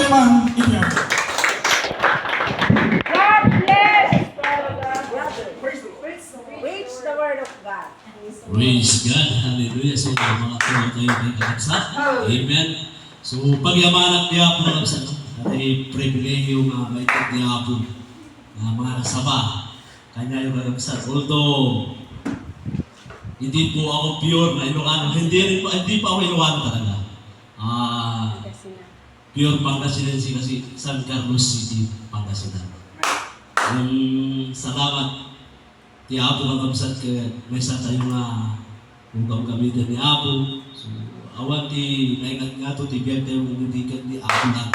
Suleiman Ibrahim. God bless, brother. Preach the word of God. Praise God. Hallelujah. So, mga tuwa kayo kay kakabsat. Amen. So, pagyamanan niya po kakabsat. Ay pribilehiyo nga maitot niya po. Mga kasama. Kanya yung kakabsat. Although, hindi po ako pure na Ilocano. Hindi pa ako Ilocano talaga. Pure Pangasinense kasi San Carlos City, Pangasinan. Salamat ti Apo kakabsat kaya may sa tayo nga kung gamitan ni Apo. So, awan ti naingat nga to, ti biyag tayo nandikan ni Apo na.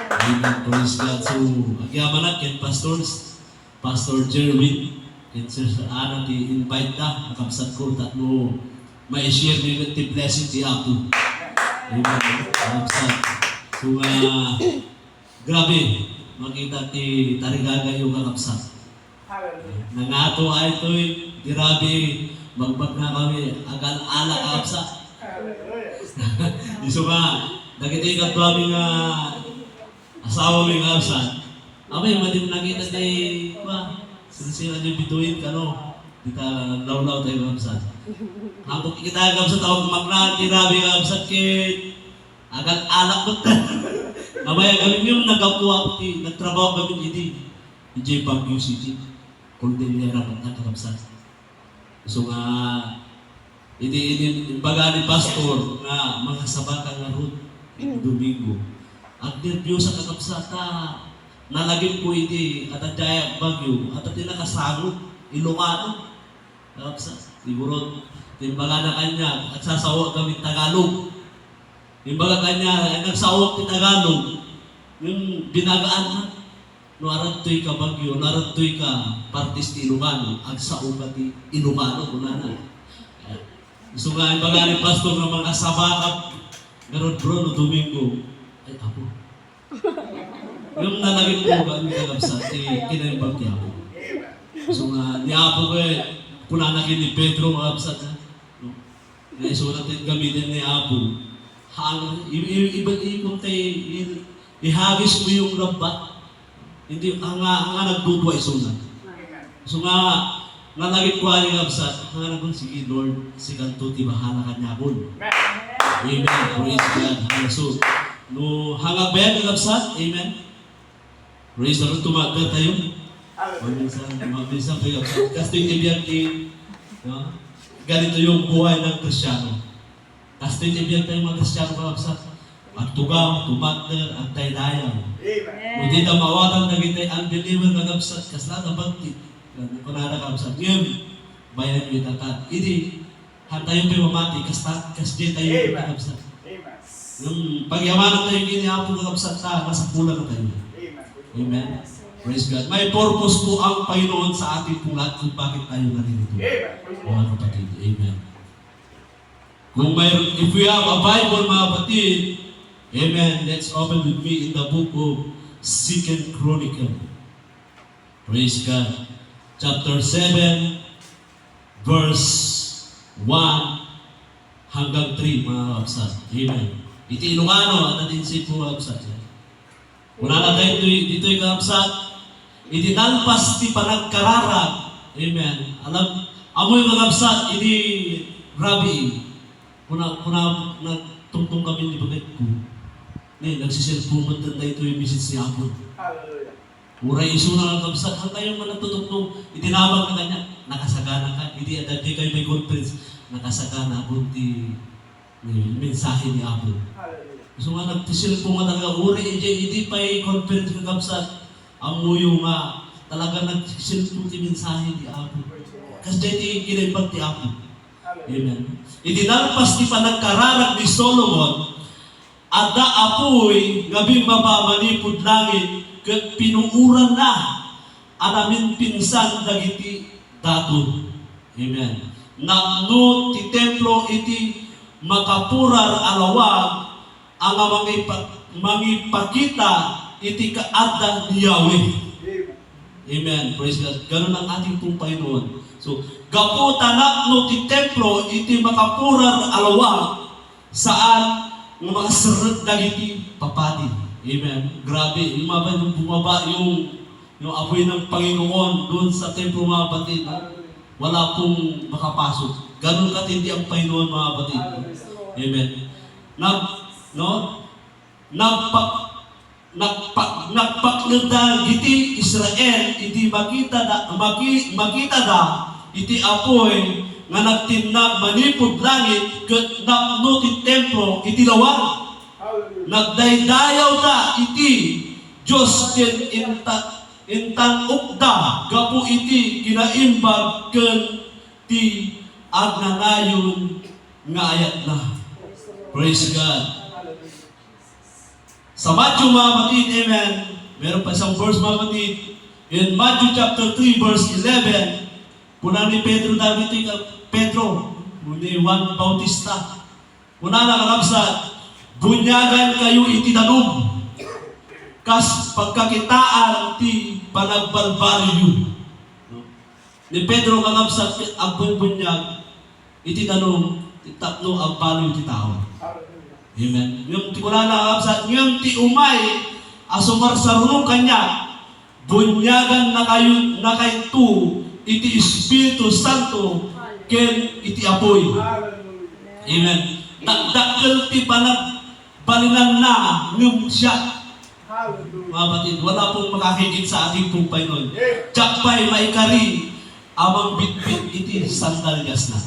Amen, praise God. So, agyaman na, ken pastors, Pastor Jerwin, ken Sir Ana, ti invite na, kakabsat ko, tatlo, ma-share nyo ti blessing ti Apo. Amen, kakabsat. So, grabe, makita ti tarigaga yung kakabsat. Nangato ay ito'y, grabe, magbag na kami, agal ala kakabsat. Iso nga, nakita yung katwami nga asawa mo yung kakabsat. Amay, madim nakita tayo, sila niyo bituin ka, no? Di ka law-law tayo kakabsat. Hapok kita kakabsat, ako kumaklaan, grabe kakabsat kit. Agad alak ko ta. Namaya kami yung nagkakuha ko, nagtrabaho kami hindi. DJ Baguio City. Cordillera ng kakabsat. So nga, baga ni pastor nga mga sabata nga root Domingo. At nervyo sa kakabsat nalagim ko iti at adjaya Baguio at ati nakasagot Ilocano. Kakabsat. Siguro, timbaga na kanya at sasawa kami Tagalog. Imbaga kanya, nagsawak ti Tagalog, yung binagaan na, no arantoy ka Baguio, no arantoy ka partis ti Ilocano, agsaw ka ti Ilocano, kunana. So nga, imbaga ni pastor ng mga sabakap, garon bro, no Domingo, ay Apo. Yung nalagin ko ba, yung kakabsat, kinaimbag ti Apo. So nga, ni Apo ko punanakin ni Pedro, kakabsat, so natin gamitin ni Apo. Iba-ibang tayo, ihagis mo yung lambat. Hindi, ang nagdudwa isunan. So nga nalagit ko aling absat, nga nagun, sige Lord, si kanto ti bahala ka niya bon. Amen, praise God. So, no, hangag ba yan ang absat? Amen. Praise the Lord, tumagal tayo. Mabilisan tayo absat. Kasi ito yung ganito yung buhay ng Kristyano. Kasi tibiyag tayo mga Kristyano kakabsat. Ang tugaw, tumatner, ang taydayaw. Hindi na mawatang nagitay ang believer kakabsat. Kasi lahat ang bagtit. Kung nada kakabsat. Ngayon, bayan nyo itatat. Hindi, hantayon tayo mamati. Kasi tayo yung kakabsat. Yung pagyamanan tayo kinihapo kakabsat sa nasa pula na tayo. Amen. Praise God. May purpose po ang Panginoon sa ating pulat kung bakit tayo narinito. Mga kapatid. Amen. Kung mayroon, if we have a Bible, mga kapatid, amen, let's open with me in the book of 2 Chronicle. Praise God. Chapter 7, verse 1 hanggang 3, mga kapsat. Amen. Iti Ilocano, at atin si po kapsat. Wala na tayo dito'y kapsat. Iti nalpas ti panagkararag. Amen. Alam, amoy mga kapsat, iti grabe. Kuna nagtungtong kami ni Bagay ko. Nagsiselfon mo tayo ito yung message ni Apo. Uray iso na ang kabsat. Hang kayo man nagtutungtong, itinawag na kanya, nakasagana ka. Hindi adadi kayo may conference, nakasagana po ti mensahe ni Apo. So nga nagsiselfon nga talaga, uray hindi pa yung conference ng kabsat. Ang muyo nga, talaga nagsiselfon ti mensahe ni Apo. Kasi dahil kinaimbag ti Apo. Amen. Itinalpas ti panagkararag ni Solomon at apoy gabi mapamanipod langit ket pinuuran na anamin pinsan dagiti daton. Amen. Ngano ti templo iti makapurar alawag ang mangipakita iti kaaddan ni Yahweh. Amen. Praise God. Ganun ang ating pong Panginoon. So, gapo tanak no ti templo iti makapurar alawag saan nga makasarad dagiti papadi. Amen. Grabe, yung mga yung bumaba yung apoy ng Panginoon doon sa templo mga kapatid. Wala pong makapasok. Ganun katindi ang Panginoon mga kapatid. Amen. Nagpaklada giti Israel iti makita da iti apoy nga nagtinag manipod langit ket napno ti templo iti lawag. Nagdaydayaw da iti Diyos ken intang ukda gapu iti kinaimbag ken ti agnanayon nga ayat na. Praise God. Sa Matthew mga kapatid, amen, meron pa isang verse mga kapatid. In Matthew chapter 3 verse 11, puna ni Pedro David Pedro, ni Juan Bautista. Puna na kakabsat, bunyagan kayo iti danub, kas pagkakitaan ti panagbalbaryo. Ni Pedro kakabsat, ang bunyag, iti danub, ti tatlo ang balo iti tao. Amen. Yung ti kuna na kakabsat, yung ti umay, asumar sa runong kanya, bunyagan na kayo, na kayo tu, iti Espiritu Santo, ken iti apoy. Amen. Dakdakkel ti balinan na ngem siya. Mga batid, wala pong makakigit sa ating pong Panginoon. Jakpay maikari, amang bitbit iti sandalyas na.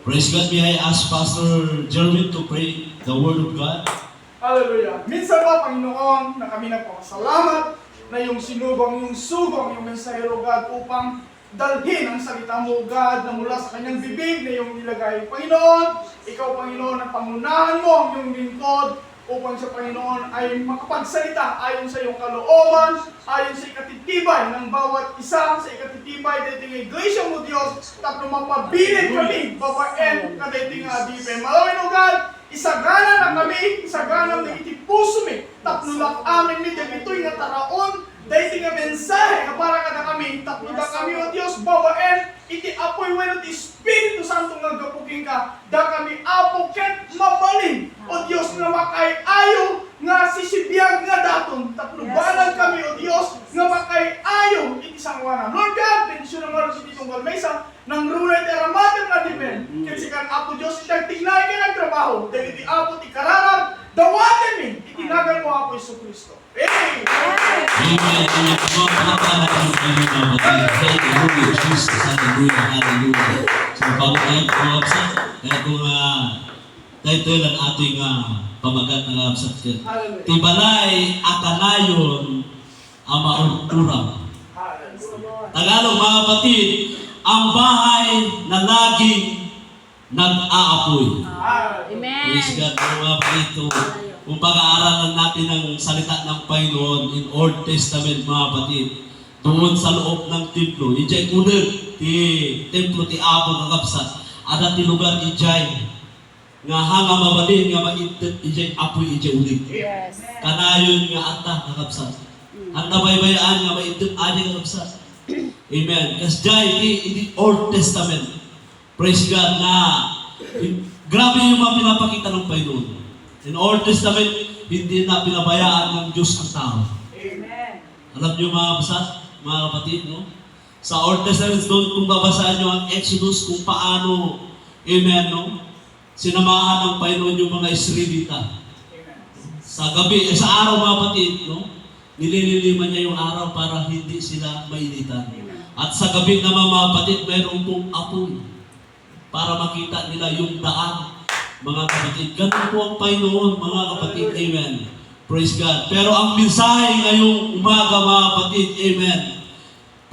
Praise God. May I ask Pastor Jerwin to pray the Word of God? Hallelujah. Minsan ba, Panginoon, na kami nagpapasalamat na yung sinubang, yung subang, yung mensahero, God, upang dalhin ang salita mo, God, na mula sa kanyang bibig na yung nilagay. Panginoon, ikaw, Panginoon, ang pangunahan mo ang iyong lingkod upang sa Panginoon ay makapagsalita ayon sa iyong kalooban, ayon sa ikatitibay ng bawat isa, sa ikatitibay dating iglesia mo, Diyos, tapos mapabilin kami, babaen, kadating adipen. Malawin o God, isagana na kami, isagana na iti puso mi, tapnulak amin mi, dahil ito'y nataraon, dahil nga mensahe na para kada kami, tapnuda kami o Diyos, babaen, iti apoy weno ti Espiritu Santo nga gapuking ka, da kami apoket mabalin, o Diyos nga makay ayo, nga sisibiyag nga daton, tapnubanan kami o Diyos, nga makay ayo, iti sangwanan. Lord God, bendisyon ang maros iti tunggal mesa, nang runay ti ramadan nga dimen, kinsikan Apo Diyos, itag tignay ka nagtrabaho, dahil iti Apo ti kararag, dawatin mi, itinagan mo Apo Isu Kristo. Amen. Amen. Mga pangalan ng Panginoon mga kapatid. Hallelujah. Jesus. Hallelujah. Hallelujah. So, bago tayo kumabsat, kaya kung title ang ating pamagat ng kapsat. Tibalay akanayon ang maururang. Tagalog mga kapatid, ang bahay na laging nag-aapoy. Amen. Praise God. Mga kapatid, kung pag-aaralan natin ang salita ng Panginoon in Old Testament mga kapatid, doon sa loob ng templo, ijay kunod, ti templo ti Apo ng kapsat, ada ti lugar ijay, nga hanga mabalin, nga maitit, ijay apoy, ijay ulit. Yes. Kanayon nga ata ng kapsat. Ang nabaybayaan nga maitit, adi ng kapsat. Amen. Kasi jay, iti Old Testament. Praise God na, grabe yung mga pinapakita ng Panginoon. In Old Testament, hindi na pinabayaan ng Diyos ang tao. Amen. Alam niyo mga basat, mga kapatid, no? Sa Old Testament, doon kung babasaan niyo ang Exodus, kung paano, amen, no? Sinamahan ng Panginoon yung mga Israelita. Sa gabi, sa araw mga kapatid, no? Nilililiman niya yung araw para hindi sila mainitan. At sa gabi naman mga kapatid, mayroon pong apoy para makita nila yung daan. Mga kapatid, ganun po ang Panginoon, mga kapatid, amen. Praise God. Pero ang mensahe ngayong umaga, mga kapatid, amen.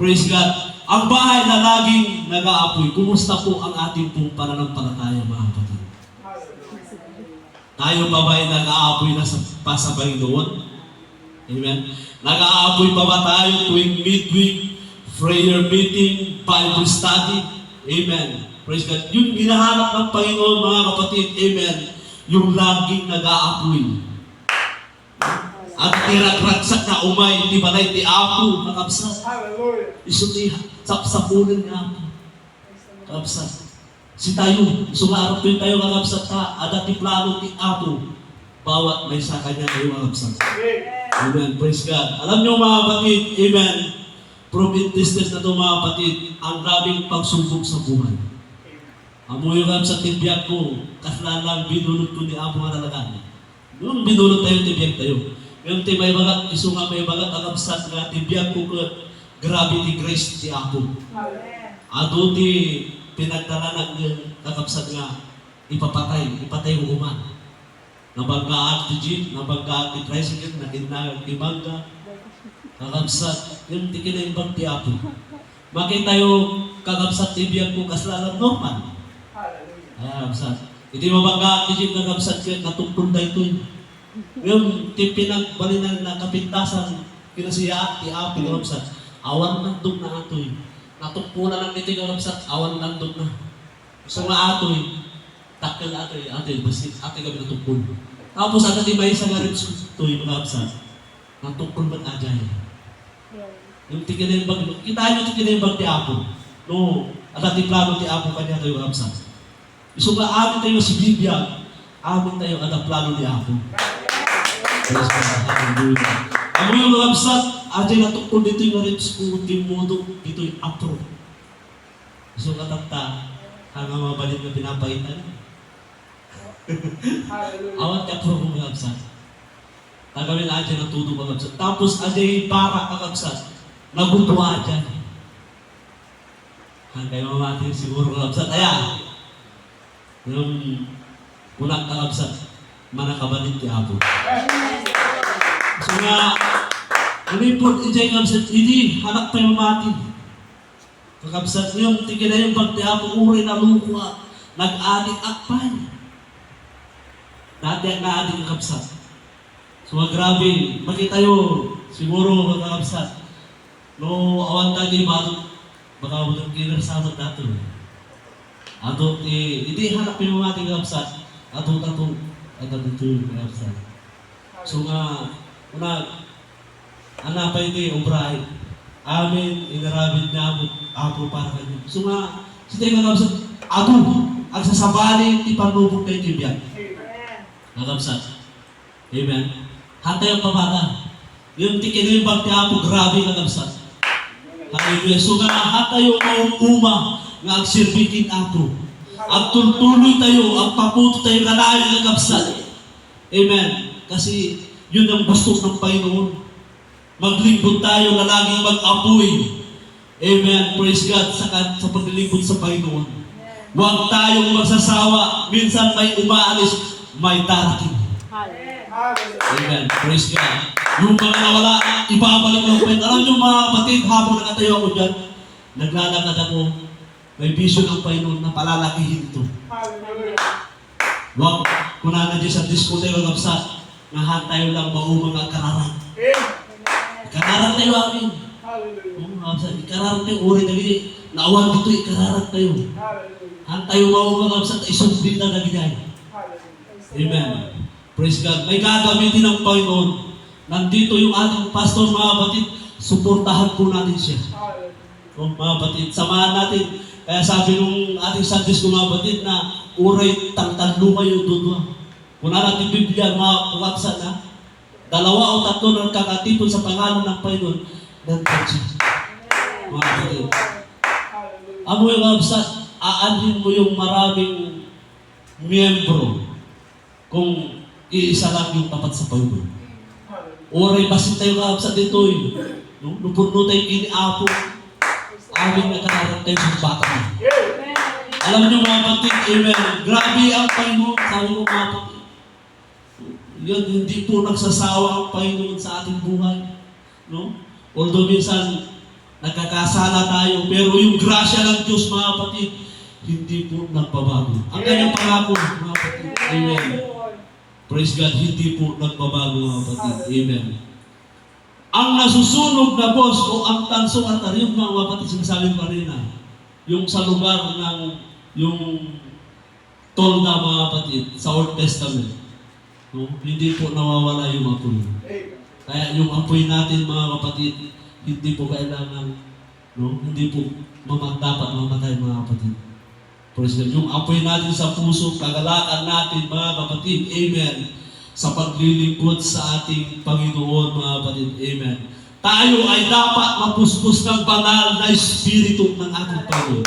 Praise God. Ang bahay na laging nag-aapoy, kumusta po ang ating pong pananampalataya, mga kapatid? Tayo pa ba ay nag-aapoy na pa sa Panginoon? Amen. Nag-aapoy pa ba tayo tuwing midweek, prayer meeting, Bible study? Amen. Praise God. Yung hinahanap ng Panginoon, mga kapatid, amen, yung laging nag-aapoy. At tirakragsak na umay, di balay, di apo, nakapsat. Hallelujah. Isuti, sapsapunan niya ako. Kapsat. Si tayo, sumarap yun tayo kakapsat ka, ada ti plano ti apo. bawat may sa kanya ay makabsat. Amen. Praise God. Alam niyo mga kapatid, amen, prove tested na ito mga kapatid, ang grabing pagsubok sa buhay. Amoy yung sa tibyak ko, kaslalang binulot ko ni Apo nga talaga. Yung binulot tayo, tibyak tayo. Yung may bagat, iso nga may bagat, akabsat nga, tibyak ko ka, gravity grace ti Apo. Ado ti pinagdala ng kakabsat nga, ipatay ko uman. Nabanggaat ti jeep, nabanggaat ti tricycle, nakinag ti bangga, kakabsat, yung tikinaimbang ti Apo. Makita yung kakabsat ti biyag ko kaslalang normal. Ay, kakabsat. Hindi mabanggaat ti jeep, kakabsat ka, natungtong na ito. Yung ti pinagbalinan na kapintasan, kinasiyaat ti Apo, kakabsat. Awan nandog na ato eh. Natungkunan ng niti kakabsat, awan nandog na. So nga ato eh. Takil ate, basit, ate kami natungkol. Tapos agad di may isang rin ito yung mga absat. Natungkol ba't agay? Yung tigil yung bag, kita nyo tigil yung bag di Apo. No, agad di plano di Apo kanya tayo absat. So nga amin tayo si Biblia, amin tayo agad plano di Apo. Hallelujah. Ako yung mga absat, agay natungkol dito yung rin ko, timudo, dito yung apro. So katagta, hanggang mabalik na pinapaitan. Awat ka pro kung kakabsat. Tagawin na dyan ang tudo kakabsat. Tapos ajay para kakabsat. Nagutuwa dyan. Hanggang mamatin siguro kakabsat. Kaya, yung unang kakabsat, manakabalit ti Apo. So nga, ulipod ijay kakabsat, hindi, hanak tayo mamatin. Kakabsat yung tigil na yung pagti Apo, uri na lukwa, nag-adik akpay. Dati ang naadik ang kapsat. So, grabe. Makita yun. Siguro, kakapsat. No, awan tagi ba? Baka walang kinarasama dato. Ato, hindi hanap yung mga ating kapsat. Ato, dito yung kapsat. So, anak pa ito, obray. Amin, inarabid na Apo para kanyo. So, si tayo kakapsat, ato, ang sasabali, ipanubog kayo tibyan. Kakabsat. Amen. Hantay ang pamata. Yung tikin yung bagti Apo, grabe kakabsat. Hallelujah. So nga, hantay yung uma nga agsirbitin Apo. At tultuloy tayo, ang paputo tayo kalayo kakabsat. Amen. Kasi yun ang gusto ng Panginoon. Maglingkod tayo na laging mag-apoy. Amen. Praise God sa paglilingkod sa Panginoon. Huwag tayong magsasawa. Minsan may umaalis, may darating. Amen. Praise God. Yung mga nawala, ibabalik ng kwento. Alam nyo mga kapatid, habang nakatayo ako dyan, naglalakad ako, may vision ng Panginoon na palalakihin ito. Huwag, kung na dyan sa disco tayo kakabsat, nahan tayo lang maumang ang kararan. Kararan tayo amin. Kararan tayo, uri na gini. Naawan dito, kararan tayo. Han tayo maumang kakabsat, isundin na gini. Amen. Praise God. May gagamitin ng Panginoon. Nandito yung ating pastor, mga kapatid. Suportahan po natin siya. Mga kapatid, samahan natin. Kaya sabi nung ating Sunday school, mga kapatid, na uray tangtalo kayo doon. Kung natin Biblia, mga kakabsat na, 2 o 3 na kakatipon sa pangalan ng Panginoon, nandun siya. Mga kapatid. Amo yung kakabsat, aanhin mo yung maraming miyembro kung iisa lang yung tapat sa Panginoon. Oray, basit tayo kakabsat dito eh. Nupuno tayo kini-Apo. Aming nakararap tayo sa bata na. Alam niyo mga kapatid, amen. Grabe ang Panginoon. Sabi ko mga kapatid. Yun, hindi po nagsasawa ang Panginoon sa ating buhay. No? Although minsan, nagkakasala tayo, pero yung grasya ng Diyos mga kapatid, hindi po nagbabago. Ang kanyang pangako, mga kapatid. Amen. Praise God, hindi po nagbabago mga kapatid. Amen. Ang nasusunog na boss o ang tansong at yung mga kapatid, sinasabi ko rin na, yung sa lugar ng yung tolda mga kapatid, sa Old Testament, no? Hindi po nawawala yung apoy. Kaya yung apoy natin mga kapatid, hindi po kailangan, no? Hindi po dapat mamatay mga kapatid. Praise God. Yung apoy natin sa puso, kagalakan natin mga kapatid. Amen. sa paglilingkod sa ating Panginoon, mga kapatid. Amen. Tayo ay dapat mapuspos ng banal na Espiritu ng ating Panginoon.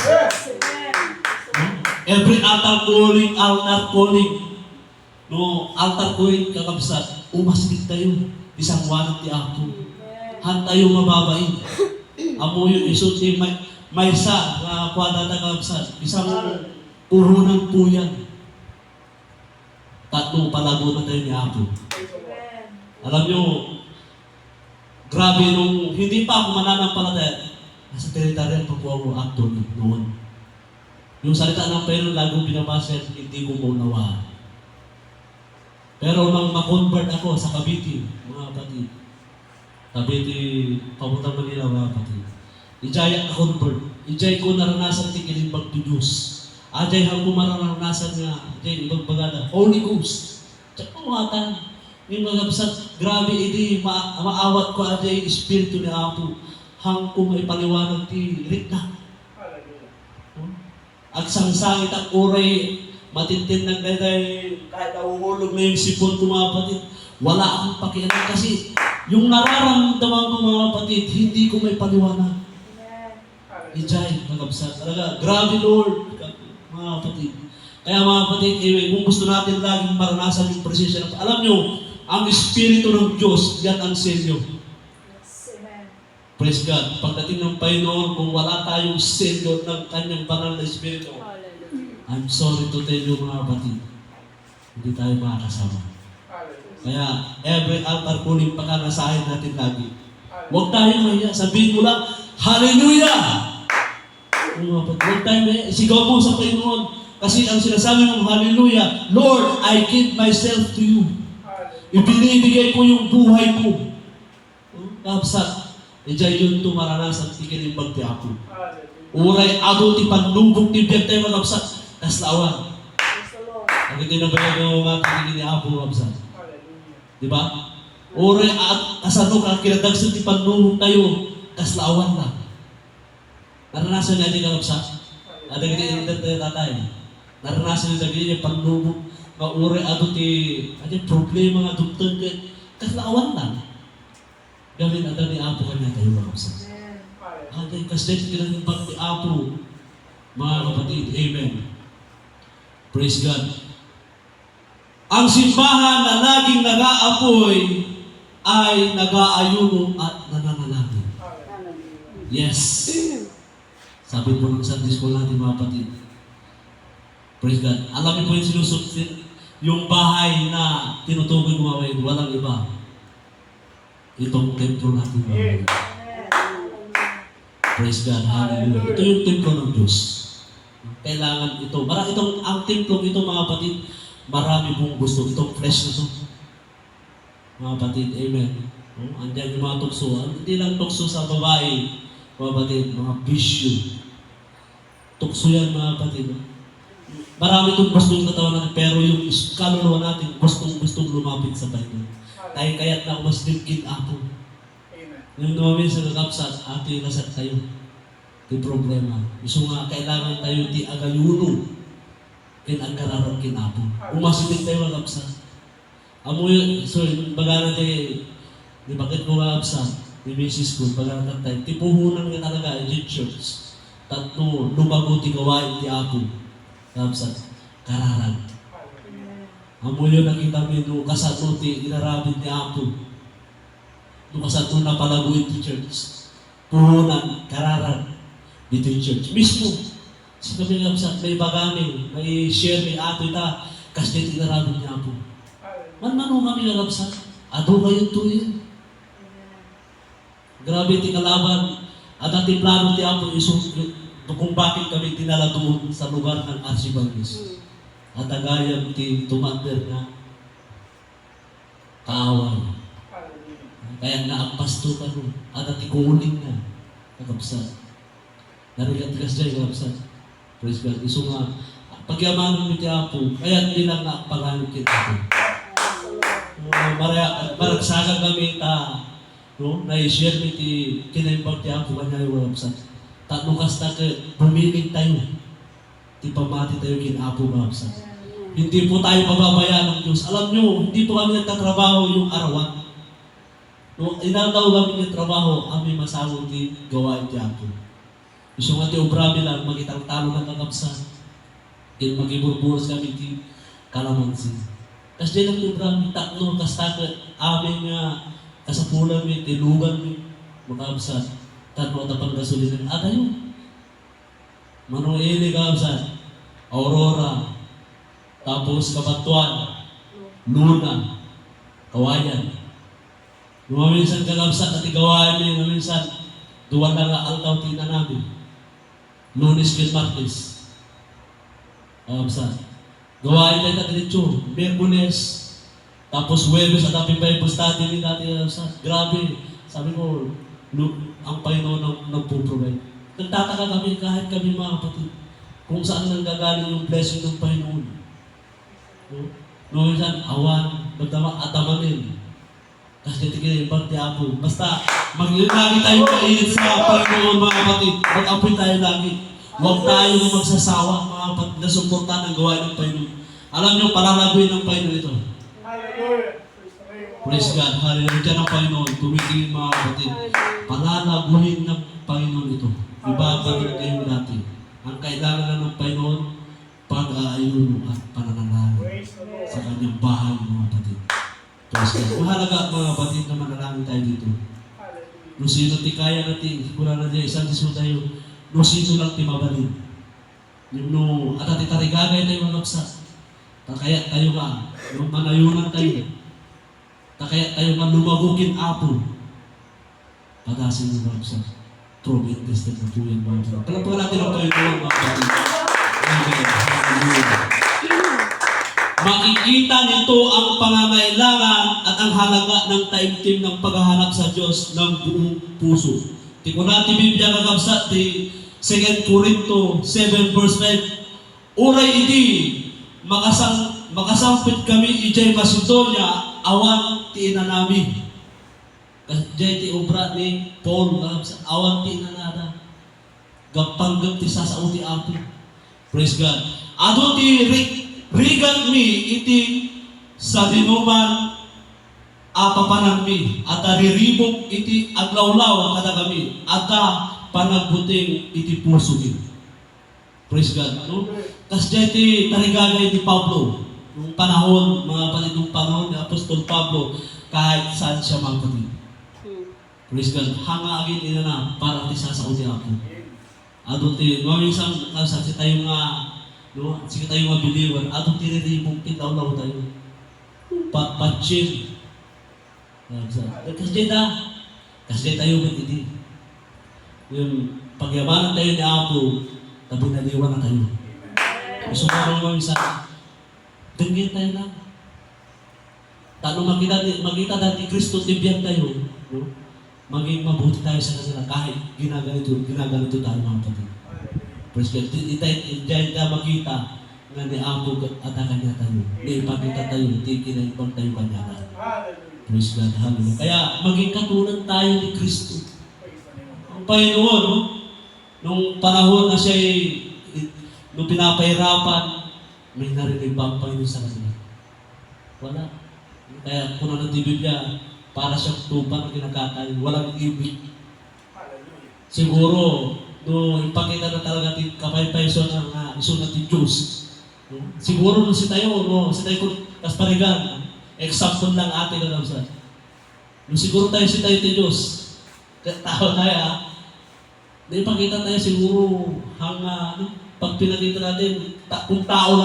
Every altar calling, no, altar calling kakabsat, umaslit tayo, isang wanat ti Apo. Han tayo mababain. Amo yung isot may sa na kwada kakabsat, isang puhunan po yan. Tatlong palago na tayo ni Apo. Alam nyo, grabe nung hindi pa ako mananampalataya, nasa teritoryo pa po ako actor noon. Yung salita ng Panginoon lagong binabasa, hindi ko maunawaan. Pero nang ma-convert ako sa Cavite, mga kapatid, Cavite, papuntang Manila, mga kapatid, ijay ako convert. Ijay ko naranasan tingin ibang to Diyos. Ajay hang kumaranasan nga, ajay ibang bagada, Holy Ghost. Tsaka kumatan, yung mga kapsat, grabe hindi, maawat ko ajay Espiritu ni Apo, hang kung may paliwanag ti Rikna. At sangsangit ang uray, matintin ng dayday, kahit nahuhulog na yung sipon ko, mga kapatid, wala akong pakialam kasi yung nararamdaman ko, mga kapatid, hindi ko may paliwanag. Ijay, mga kapsat. Talaga, grabe Lord, mga kapatid. Kaya mga kapatid, kung gusto natin laging maranasan yung presensya ng alam nyo, ang Espiritu ng Diyos, yan ang selyo. Praise God. Pagdating ng Panginoon, kung wala tayong selyo ng kanyang banal na Espiritu, I'm sorry to tell you mga kapatid, hindi tayo makakasama. Kaya, every altar calling pagkanasahin natin lagi. Huwag tayo mahiya. Sabihin mo lang, Hallelujah! Huwag tayo mahiya. Sigaw mo sa Panginoon. Kasi ang sinasabi mong Hallelujah, Lord, I give myself to you. Ibinibigay ko yung buhay ko. Kapsat, ijay yun ito maranasan tikin yung bagti ako. Uray ado ti panlubog ti biyag tayo mga kapsat, kaslawan. Ang ito na ba yung mga tikin ni Apo kapsat? Diba? Uray at kasano ka kinadagsan ti panlubog tayo, kaslawan lang. Naranasan niya di kapsat? Ada kita yung tatay. Naranasan niya yung panlubog, mauray ado ti problema nga doktor kaslawan lang. Gawin ada ni Apo kanya tayo mga kapsat. Hanggang kasi kinang pag ni Apo, mga kapatid, amen. Praise God. Ang simbahan na laging nag-aapoy ay nag-aayuno at nananalangin. Yes. Sabi po ng Sunday School natin mga kapatid. Praise God. Alam niyo po yung sinusunod, yung bahay na tinutukoy gumawa, walang iba. Itong templo natin mga kapatid. Praise God, hallelujah. Ito yung templo ng Diyos. Kailangan ito. Ang templo ito mga kapatid, marami pong gusto. Itong flesh na ito. Mga kapatid, amen. Andiyan yung mga tukso. Hindi lang tukso sa babae, mga kapatid, mga bisyo. Tukso yan mga kapatid. Marami itong gustong katawan natin, pero yung kaluluwa natin, gustong lumapit sa Panginoon. Tayo kaya't na mas dinkin Apo. Yung namin sa kakapsat, ato yung nasat tayo. Ito problema. Gusto nga, kailangan tayo di agayuno. Kinagkararan kinapo. Umasitin tayo kakapsat. Amo yun, so baga natin, di bakit ko kakapsat, ni Mrs. ko, baga natin tayo, tipuhunan nga talaga, yung church. Tatlo, lumago ti gawain ti Apo. Kakapsat, kararan. Amo yun, nakita mo yung kasato ti inarabit ni Apo. Kasato na palaguin ti church. Puhunan, kararan, dito yung church. Mismo, sinabi nga sa may bagami, may share ni ato ita, kasi tinarabin niya po. Man-mano kami nga sa ado kayo tuyin. Grabe ti kalaban, at ating plano ti Apo, kung bakit kami dinala doon sa lugar ng Archibaldis. At agayang ti tumander na kaaway. Kaya naampas to ka rin. At atikuuling na. Nakapsat. Narigat ka siya, nakapsat. Praise God. Iso nga, pagyamanan mo ti Apo, kaya hindi lang nakapangalit kita. Maragsagan kami na-share mi ti kinaimbag ti Apo kanya yung nakapsat. Tatlo kasta ka, bumiling tayo. Ti pamati tayo kin Apo nakapsat. Hindi po tayo pababayaan ng Diyos. Alam nyo, hindi po kami nagtatrabaho yung arawan. No, inadaw kami ng trabaho, kami masawag di gawain di ako. Gusto nga di obrami lang, magitang talo ng kakapsa. Mag-iburburos kami di kalamansi. Kasi di lang di obrami, takno, kastakot, amin nga, kasapulan mi, tilugan mi, makapsa, tanong at apang gasolina. At ayun, Manueli kakapsa, Aurora, tapos Kabatuan, Luna, Kawayan. Minsan kakapsa, katigawain mi, minsan, duwan na nga ang tautina namin. Lunes with Martes. Kakapsa. Gawain tayo na diretso, Merkules, tapos Huwebes at Happy Bible Study ni dati kakapsa. Grabe, sabi ko, ang Panginoon nagpo-provide. Nagtataka kami kahit kami mga kapatid, kung saan nanggagaling yung blessing ng Panginoon. No, minsan, awan, atamanin. Kasi tigil, pati apo. Basta, lagi tayong kainit sa Panginoon, mga kapatid. Mag-apoy tayo lagi. Huwag tayo magsasawa, mga kapatid, na suporta ng gawain ng Panginoon. Alam nyo, palalaguin ng Panginoon ito. Hallelujah. Praise God. Hallelujah. Diyan ang Panginoon. Tumitingin, mga kapatid. Palalaguin ng Panginoon ito. Ibabalik kayo natin. Ang kailangan lang ng Panginoon, pag-aayuno at pananalangin sa kanyang bahay, mga kapatid. Mahalaga mga kapatid na manalangin tayo dito. Nung sino ti kaya natin, sigura na dyan, isang diso tayo, nung sino lang ti mabalin. Yung nung atati tarigagay tayo magapsa. Takaya tayo nga, nung manayunan tayo. Takaya tayo nga lumagukin apo. Padasin mo magapsa. True interested na po yan mga kapatid. Palapagan natin ang Panginoon mga kapatid. Amen. Hallelujah. Makikita nito ang pangangailangan at ang halaga ng taimtim ng paghahanap sa Diyos ng buong puso. Tingnan natin Biblia kakabsat di 2 Corinto 7 verse 5. Uray iti, makasampit kami ijay Macedonia, awan ti inanami. Jay ti obra ni Paul kakabsat, awan ti inanada. Gapanggap ti sasao ti apo. Praise God. Ado ti rigan mi iti sa dinuman apapanan mi at riribok iti aglawlaw kada kami at panagbuting iti puso mi. Praise God. No? Kasi iti tarigagay ni Pablo nung panahon, mga kapatid, nung panahon ni Apostol Pablo kahit saan siya mga kapatid. Praise God. Hangagin ina na para ti sa uti ako. Ado ti maminsan kasi tayo nga no, sige tayo mabiliwan, atong tiriribong titawlaw tayo. Patsin. Kasi tayo matindi. Yung pagyamanan tayo ni Apo, tabunaliwan na tayo. Gusto mo mo isa, danggit tayo lang. Tanong makita dati Kristo, tibyan tayo. No? Maging mabuti tayo sa kanila kahit ginaganito tayo mga kapatid. Praise God. Diyan makita nga ni Apo at kanya tayo. Di ipakita tayo, di kinaibang tayo kanya na. Praise God. Hallelujah. Kaya maging katulad tayo ni Kristo. Ang Panginoon, no? Nung panahon na siya nung pinapahirapan, may narinig ba ang Panginoon sa kanila? Wala. Kaya kung ano di Biblia, para siyang tupa na kinakatay, walang ibig. Siguro, no, ipakita na talaga natin kapay-payso ng iso natin Diyos. No? Siguro no, si tayo kung kasparigan, example lang atin na lang. No, siguro tayo si tayo ti Diyos. Tao tayo ipakita tayo siguro pag pinakita natin, kung tao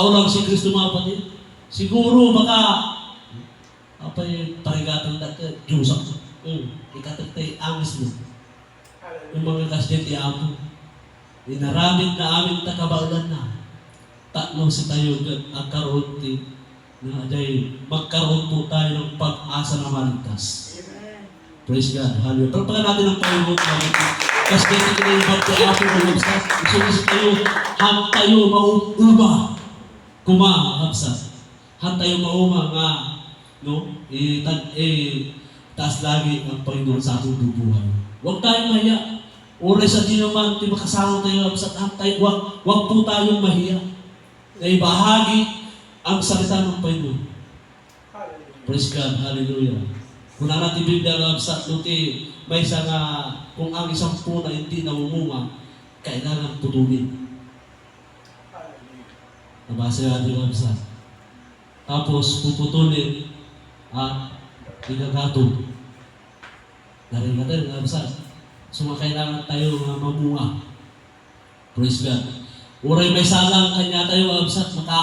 lang si Kristo mga kapatid. Siguro baka parigatan natin, Diyos ako. Ikatatay, angis mo. Yung mga kasyente ako, inaramid na amin takabaulan na. Tatlo si tayo ang karoon na aday, magkaroon po tayo ng pag-asa na maligtas. Praise God. Hallelujah. Pagpagan natin ang Panginoon natin. Kasi dito na yung bagay ako ng labsas. Gusto tayo, ham tayo mauma. Kumahapsas. Ham tayo mauma nga, no? Taas lagi ang Panginoon sa ating bubuhay. Huwag tayong mahiya. Oras sa di naman, di makasama tayo sa tayo. Huwag po tayong mahiya. na ibahagi ang salita ng Panginoon. Hallelujah. Praise God, hallelujah. Kung natin Biblia lang sa luti, may isang kung ang isang puna hindi namumunga, kailangan putulin. Hallelujah. Nabasa natin lang sa. Tapos puputulin at igagatong. Dahil natin lang sa. So kailangan tayo mamunga. Praise God. Uray may salang kanya tayo sa maka